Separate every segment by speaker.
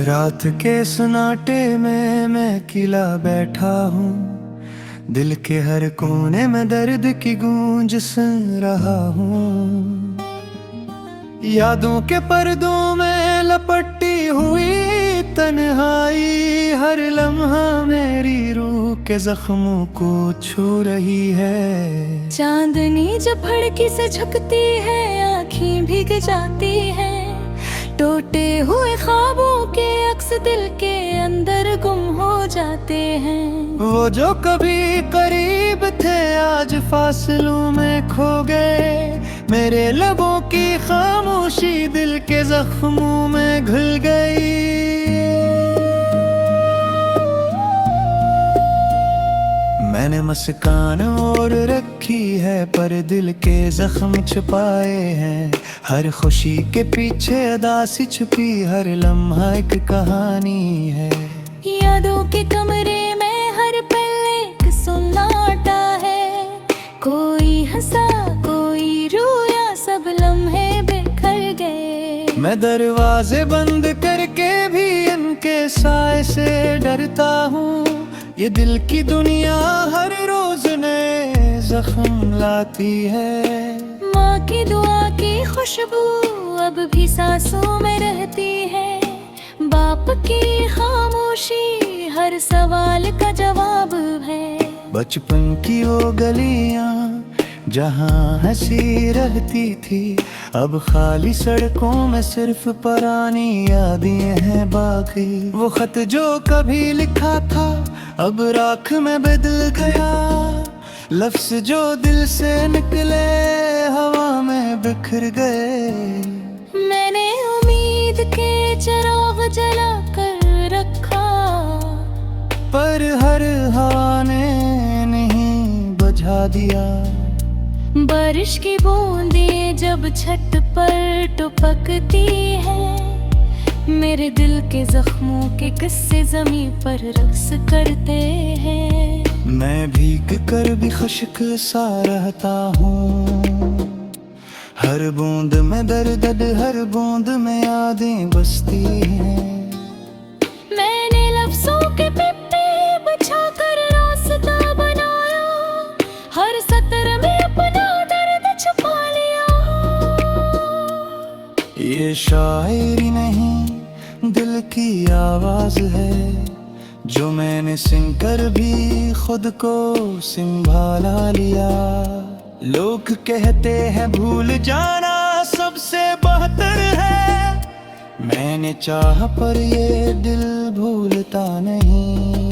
Speaker 1: रात के सन्नाटे में मैं अकेला बैठा हूँ। दिल के हर कोने में दर्द की गूंज सुन रहा हूँ। यादों के पर्दों में लपटी हुई तन्हाई हर लम्हा मेरी रूह के जख्मों को छू रही है।
Speaker 2: चांदनी जब भड़की से झुकती है, आँखें भीग जाती है। टूटे हुए ख्वाबों के अक्स दिल के अंदर गुम हो जाते हैं।
Speaker 1: वो जो कभी करीब थे आज फासलों में खो गए। मेरे लबों की खामोशी दिल के जख्मों में घुल गई। मैंने मुस्कान और रखी है पर दिल के जख्म छुपाए हैं। हर खुशी के पीछे उदासी छुपी हर लम्हा एक कहानी है।
Speaker 2: यादों के कमरे में हर पल एक सुन्नाटा है। कोई हंसा कोई रोया, सब लम्हे बिखर गए।
Speaker 1: मैं दरवाजे बंद करके भी इनके साए से डरता हूँ। ये दिल की दुनिया हर रोज नए जख्म लाती है।
Speaker 2: माँ की दुआ की खुशबू अब भी सांसों में रहती है। बाप की खामोशी हर सवाल का जवाब है।
Speaker 1: बचपन की वो गलियां जहाँ हंसी रहती थी, अब खाली सड़कों में सिर्फ पुरानी यादें हैं बाकी। वो खत जो कभी लिखा था अब राख में बदल गया। लफ्ज जो दिल से निकले हवा में बिखर गए।
Speaker 2: मैंने उम्मीद के चिराग जला कर रखा,
Speaker 1: पर हर हवा ने नहीं बुझा दिया।
Speaker 2: बारिश की बूंदें जब छत पर टपकती है, मेरे दिल के जख्मों के किस्से जमीन पर रक्स करते हैं।
Speaker 1: मैं भीग कर भी खुश्क सा रहता हूँ। हर बूंद में दर्द, हर बूंद में यादें बसती हैं।
Speaker 2: मैंने लफ्जों के पिप्पे बिछा कर रास्ता बनाया, हर सतर में अपना दर्द छुपा लिया।
Speaker 1: ये शायरी नहीं दिल की आवाज है, जो मैंने सुन कर भी खुद को संभाला लिया। लोग कहते हैं भूल जाना सबसे बेहतर है। मैंने चाहा पर ये दिल भूलता नहीं।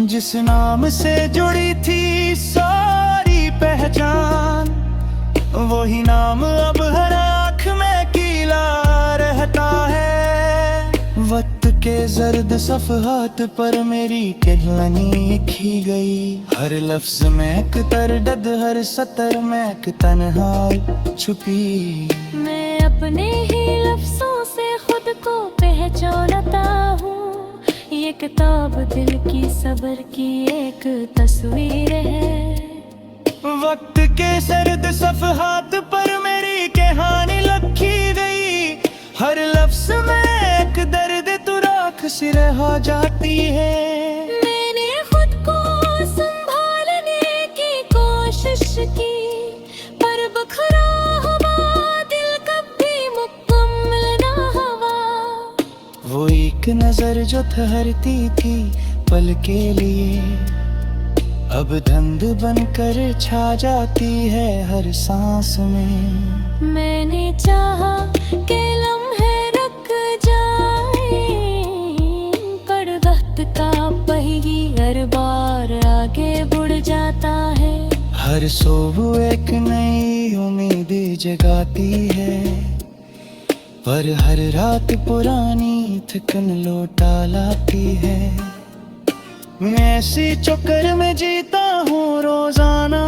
Speaker 1: जिस नाम से जुड़ी थी सारी पहचान, वही नाम अब हर आँख में कीला रहता है। वक्त के जर्द सफ़हात पर मेरी कहानी लिखी गई। हर लफ्ज में एक तरदद, हर सतर में एक तन्हाई छुपी।
Speaker 2: मैं अपने ही लफ्जों से खुद को पहचानता हूँ। ये किताब दिल की सब्र की एक तस्वीर है।
Speaker 1: वक्त के सर्द सफ़हात पर मेरी कहानी लिखी गई। हर लफ्ज में एक दर्द तू राख सी रह जाती है।
Speaker 2: मैंने खुद को संभालने की कोशिश की, पर बखरा हुआ दिल कभी मुकम्मल ना हुआ।
Speaker 1: वो एक नजर जो ठहरती थी पल के लिए, अब धंध बनकर छा जाती है हर सांस में।
Speaker 2: मैंने चाहा कि लम्हे रुक जाए, पर वक्त का पहिया हर बार आगे बढ़ जाता है।
Speaker 1: हर सुबह एक नई उम्मीद जगाती है, पर हर रात पुरानी थकन लौटा लाती है। मैं इसी चक्कर में जीता हूँ रोजाना।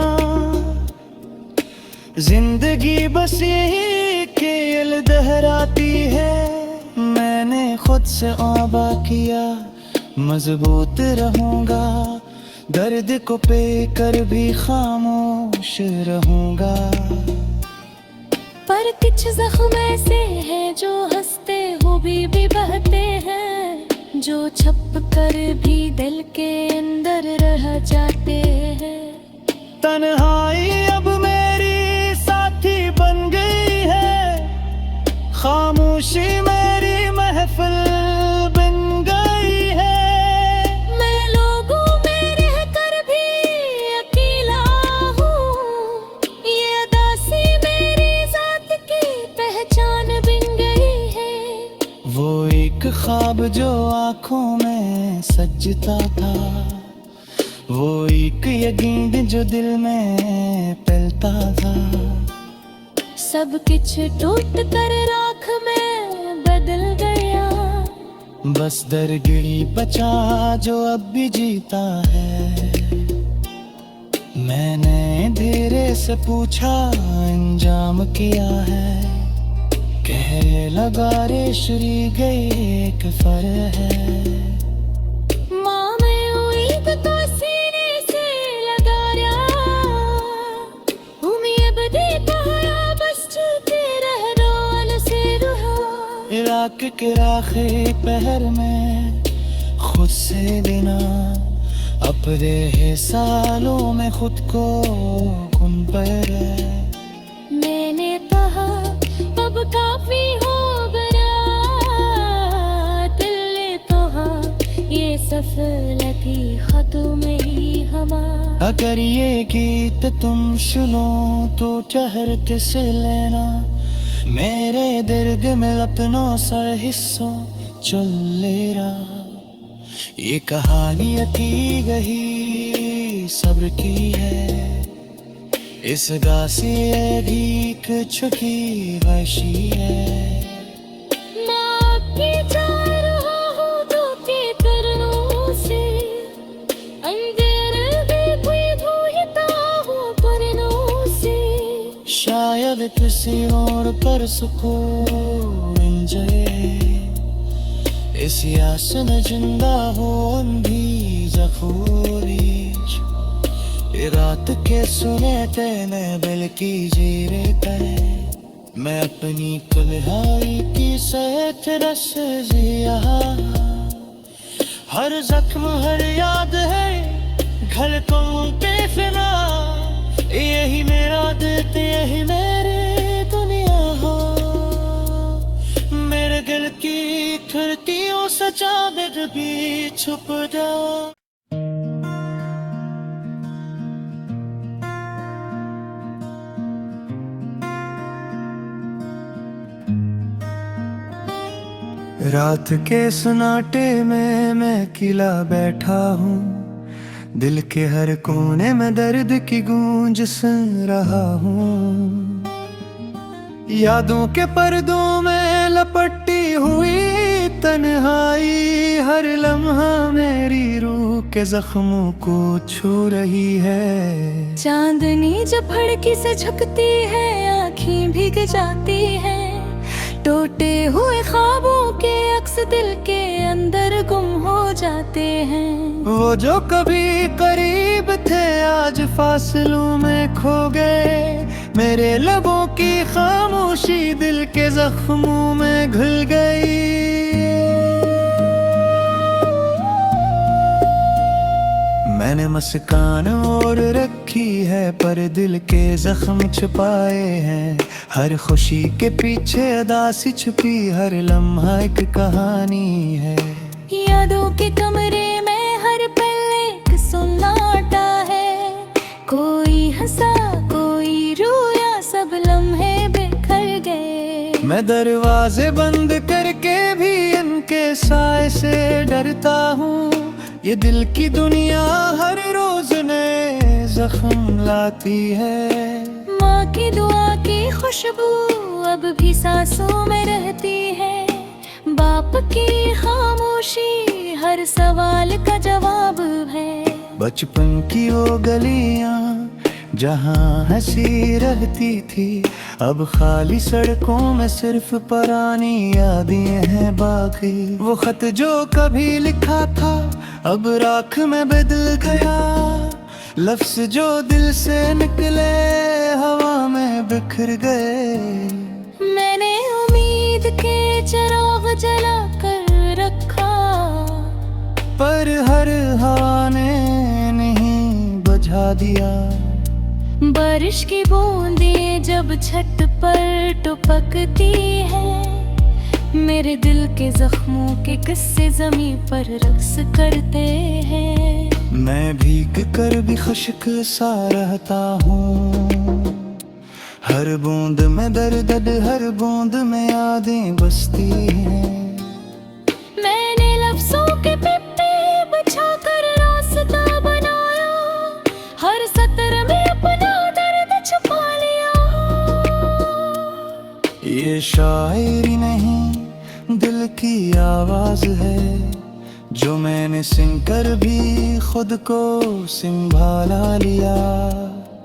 Speaker 1: जिंदगी बस यही खेल दोहराती है। मैंने खुद से औबा किया मजबूत रहूंगा। दर्द को पे कर भी खामोश रहूंगा।
Speaker 2: पर कुछ जख्म ऐसे हैं जो हंसते खूबी भी बहते हैं, जो छप कर भी दिल के अंदर रह जाते हैं।
Speaker 1: तन्हाई अब मेरी साथी बन गई है, खामोशी मेरी महफिल बन गई है।
Speaker 2: मैं लोगों में रह कर भी अकेला हूँ, ये अदासी मेरी जात की पहचान बन गई है।
Speaker 1: वो एक ख्वाब जो आँखों में सजता था, वो एक यकीन जो दिल में पलता था।
Speaker 2: सब कुछ टूट कर राख में बदल गया,
Speaker 1: बस दरगिरी बचा जो अब भी जीता है। मैंने धीरे से पूछा अंजाम किया है, कहने लगा रेशरी गई एक फर है।
Speaker 2: माँ मैं उम्मीद तो सीने से लगा रहा, उम्मीद दी पहाड़ा बस चलते रह रोल से रहा।
Speaker 1: इराक के आखिरी पहर में खुद से देना, अपने सालों में खुद को गुम पर है।
Speaker 2: मैंने कहा अब काफी हो गया, दिल ने कहा ये सफलती खत्म ही हमारा।
Speaker 1: अगर ये गीत तुम सुनो तो ठहर से लेना, मेरे दर्द में अपनों सर हिस्सों चल ले रहा। ये कहानी की गई सब्र की है, इस गासी भीख छुकी वैशी है।
Speaker 2: मैं भी जा रहा हूँ धोती करनों से, अंधेरे भी कोई धोता हूँ परनों से।
Speaker 1: शायद किसी और पर सुकून जाए, इस यास में जिंदा हो अंधी जखूरी। रात के सुने तेने दिल की जीरे पे, मैं अपनी तन्हाई की सहत रस जिया। हर जख्म हर याद है घलकों पे फिना, यही मेरा दिल यही मेरी दुनिया हो। मेरे दिल की खिड़कियों से चांद भी छुप जा। रात के सन्नाटे में मैं अकेला बैठा हूँ, दिल के हर कोने में दर्द की गूंज सुन रहा हूँ। यादों के पर्दों में लपटी हुई तन्हाई, हर लम्हा मेरी रूह के जख्मों को छू रही है।
Speaker 2: चांदनी जब फड़की से झुकती है, आँखें भीग जाती हैं, टूटे हुए ख्वाबों के अक्स दिल के अंदर गुम हो जाते हैं।
Speaker 1: वो जो कभी करीब थे आज फासलों में खो गए, मेरे लबों की खामोशी दिल के जख्मों में घुल गई। मैंने मुस्कान और रखी है पर दिल के जख्म छुपाए हैं। हर खुशी के पीछे अदासी छुपी, हर लम्हा एक कहानी है।
Speaker 2: यादों के कमरे में हर पल एक सुन्नाटा है, कोई हंसा कोई रोया, सब लम्हे बिखर गए।
Speaker 1: मैं दरवाजे बंद करके भी इनके साए से डरता हूँ, ये दिल की दुनिया हर रोज नए जख्म लाती है।
Speaker 2: माँ की दुआ की खुशबू अब भी सांसों में रहती है, बाप की खामोशी हर सवाल का जवाब है।
Speaker 1: बचपन की वो गलियां जहाँ हंसी रहती थी, अब खाली सड़कों में सिर्फ पुरानी यादें हैं बाकी। वो खत जो कभी लिखा था अब राख में बदल गया, लफ्ज जो दिल से निकले हवा में बिखर गए।
Speaker 2: मैंने उम्मीद के चिराग जला कर रखा,
Speaker 1: पर हर हवा ने नहीं बुझा दिया।
Speaker 2: बारिश की बूंदें जब छत पर टपकती है, मेरे दिल के जख्मों के किस्से जमीन पर रक्स करते हैं।
Speaker 1: मैं भीग कर भी खुश्क सा रहता हूँ, हर बूंद में दर्द, हर बूंद में यादें बसती हैं।
Speaker 2: मैंने लफ्जों के पिप्पे बिछा कर रास्ता बनाया, हर सतर में अपना दर्द छुपा लिया।
Speaker 1: ये शायरी नहीं दिल की आवाज है, जो मैंने सुन कर भी खुद को संभाला लिया।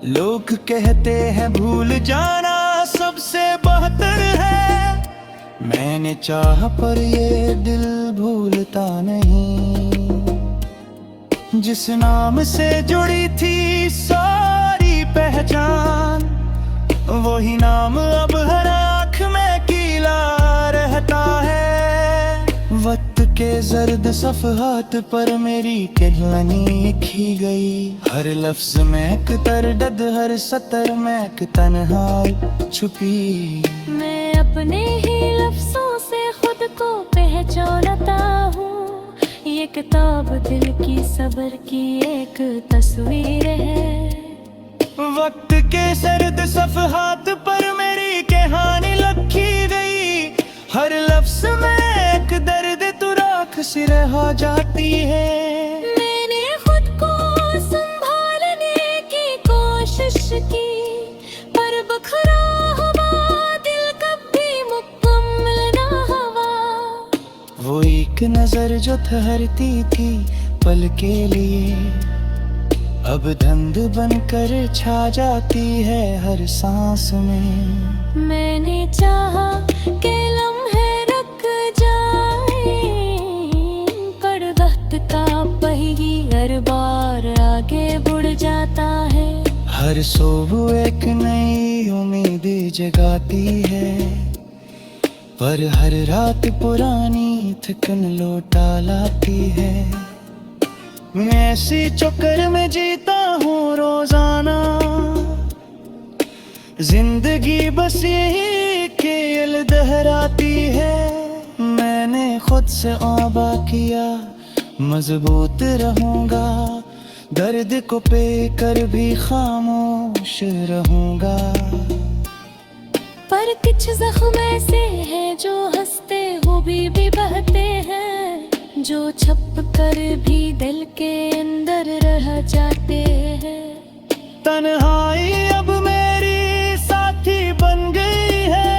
Speaker 1: लोग कहते हैं भूल जाना सबसे बेहतर है, मैंने चाहा पर ये दिल भूलता नहीं। जिस नाम से जुड़ी थी सारी पहचान, वही नाम अब हर आँख में कीला रहता है। वक्त के जर्द सफ़हात पर मेरी कहानी लिखी गई, हर लफ्ज में एक दर्द, हर सतर में एक तन्हाई छुपी।
Speaker 2: मैं अपने ही लफ्जों से खुद को पहचानता हूँ, ये किताब दिल की सब्र की एक तस्वीर है।
Speaker 1: वक्त के सर्द सफ़हात पर मेरी कहानी लिखी गई, हर लफ्ज में एक दर्द तू राख सी रह जाती है।
Speaker 2: मैंने खुद को संभालने की कोशिश की, पर बखरा हुआ दिल कभी मुकम्मल ना हुआ।
Speaker 1: वो एक नजर जो ठहरती थी पल के लिए, अब धंध बनकर छा जाती है हर सांस में।
Speaker 2: मैंने चाहा कि लम्हे रुक जाए, पर वक्त का पहिया हर बार आगे बढ़ जाता है।
Speaker 1: हर सुबह एक नई उम्मीद जगाती है, पर हर रात पुरानी थकन लौटा लाती है। मैं ऐसी चक्कर में जीता हूँ रोजाना, जिंदगी बस यही खेल दोहराती है। मैंने खुद से औबा किया मजबूत रहूंगा, दर्द को पे कर भी खामोश रहूंगा।
Speaker 2: पर कुछ जख्म ऐसे हैं जो हंसते हुए भी बहते हैं, जो छप कर भी दिल के अंदर रह जाते हैं।
Speaker 1: तन्हाई अब मेरी साथी बन गई है,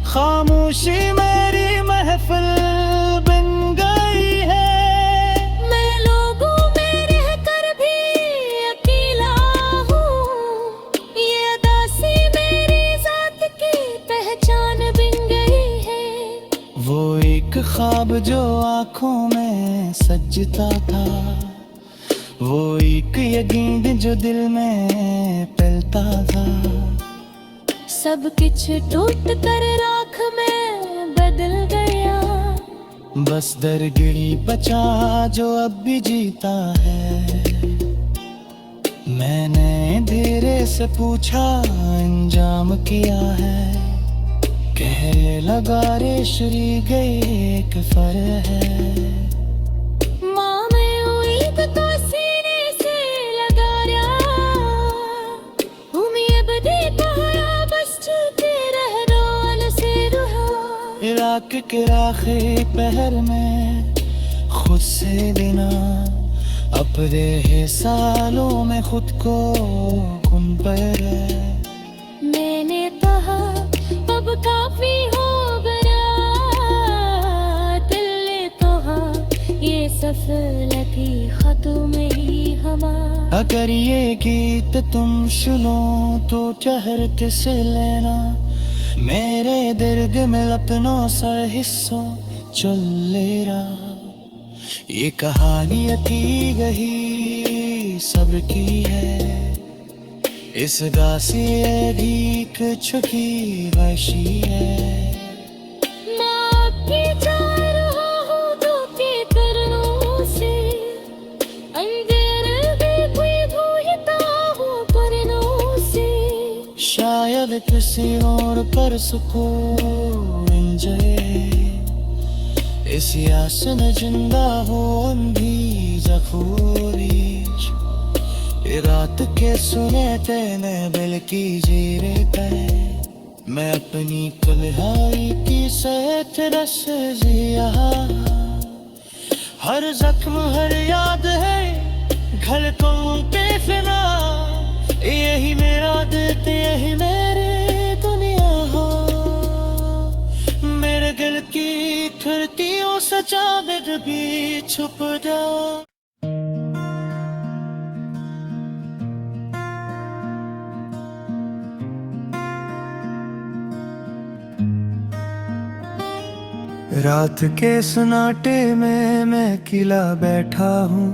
Speaker 1: खामोशी मेरी महफिल बन गई है।
Speaker 2: मैं लोगों में रह कर भी अकेला हूँ, ये अदासी मेरी जात की पहचान बन गई है।
Speaker 1: वो एक ख्वाब जो आँखों में सजता था, वो एक यकीन जो दिल में पलता था।
Speaker 2: सब कुछ टूट कर राख में बदल गया,
Speaker 1: बस दरगिरी बचा जो अब भी जीता है। मैंने धीरे से पूछा अंजाम किया है, कहने लगा रे श्री गई एक फर है।
Speaker 2: माँ मैं उम्मीद तो सीने से लगा रहा, उम्मीद दी पहाड़ा बस चलते रह रोल से रुहा।
Speaker 1: इराक के राखे पहर में खुद से देना, अपने सालों में खुद को गुम पर है।
Speaker 2: मैंने कहा अब काफी हो गया, दिल ने कहा ये सफलती खत्म ही हमारा।
Speaker 1: अगर ये गीत तुम सुनो तो चहरते से लेना, मेरे दर्द में अपनों सा हिस्सों चल लेना। ये कहानी अती गही सबकी है, इस गासी भी कुछ की वैशी है। शायद किसी और पर सुकून मिल जाए। इसी आस में जिंदा हो अंधी जखूरीश, ये रात के सुने तेने दिल की जीरे पे। मैं अपनी तन्हाई की सैठ रस जिया, हर जख्म हर याद है धड़कों पे फिना। यही मेरा दिल यही मेरी दुनिया हो, मेरे दिल की खिड़कियों से चांद भी छुप जा। रात के सन्नाटे में मैं अकेला बैठा हूँ,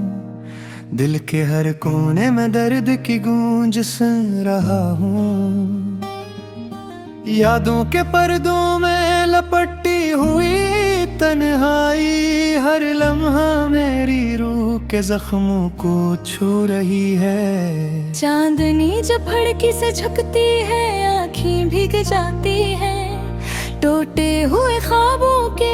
Speaker 1: दिल के हर कोने में दर्द की गूंज सुन रहा हूँ। यादों के पर्दों में लपटी हुई तन्हाई, हर लम्हा मेरी रूह के जख्मों को छू रही है।
Speaker 2: चांदनी जब फड़की से झुकती है, आँखें भीग जाती है, टूटे हुए ख्वाबों के